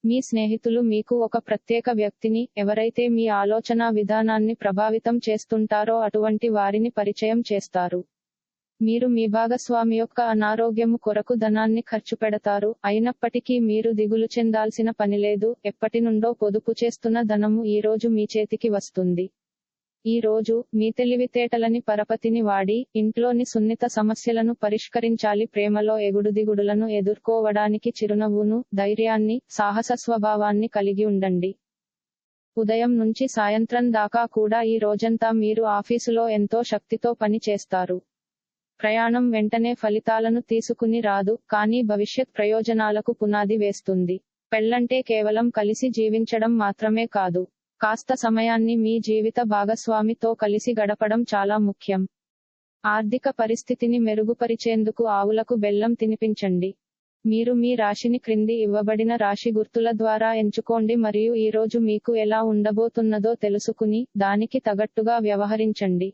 మీ స్నేహితులు మీకు ఒక ప్రత్యేక వ్యక్తిని, ఎవరైతే మీ ఆలోచనా విధానాన్ని ప్రభావితం చేస్తుంటారో అటువంటి వారిని పరిచయం చేస్తారు. మీరు మీ భాగస్వామి యొక్క అనారోగ్యము కొరకు ధనాన్ని ఖర్చు పెడతారు, అయినప్పటికీ మీరు దిగులు చెందాల్సిన పనిలేదు, ఎప్పటినుండో పొదుపు చేస్తున్న ధనము ఈ రోజు మీ చేతికి వస్తుంది. ఈ రోజు, మీ తెలివితేటలని పరపతిని వాడి, ఇంట్లోని సున్నిత సమస్యలను పరిష్కరించాలి. ప్రేమలో ఎగుడుదిగుడులను ఎదుర్కోవడానికి చిరునవ్వును, ధైర్యాన్ని, సాహస స్వభావాన్ని కలిగి ఉండండి. ఉదయం నుంచి సాయంత్రం దాకా కూడా ఈ రోజంతా మీరు ఆఫీసులో ఎంతో శక్తితో పని చేస్తారు. ప్రయాణం వెంటనే ఫలితాలను తీసుకుని రాదు, కానీ భవిష్యత్ ప్రయోజనాలకు పునాది వేస్తుంది. పెళ్లంటే కేవలం కలిసి జీవించడం మాత్రమే కాదు. కాస్త సమయాన్ని మీ జీవిత భాగస్వామితో కలిసి గడపడం చాలా ముఖ్యం. ఆర్థిక పరిస్థితిని మెరుగుపరిచేందుకు ఆవులకు బెల్లం తినిపించండి. మీరు మీ రాశిని క్రింది ఇవ్వబడిన రాశి గుర్తుల ద్వారా ఎంచుకోండి మరియు ఈ రోజు మీకు ఎలా ఉండబోతున్నదో తెలుసుకుని, దానికి తగట్టుగా వ్యవహరించండి.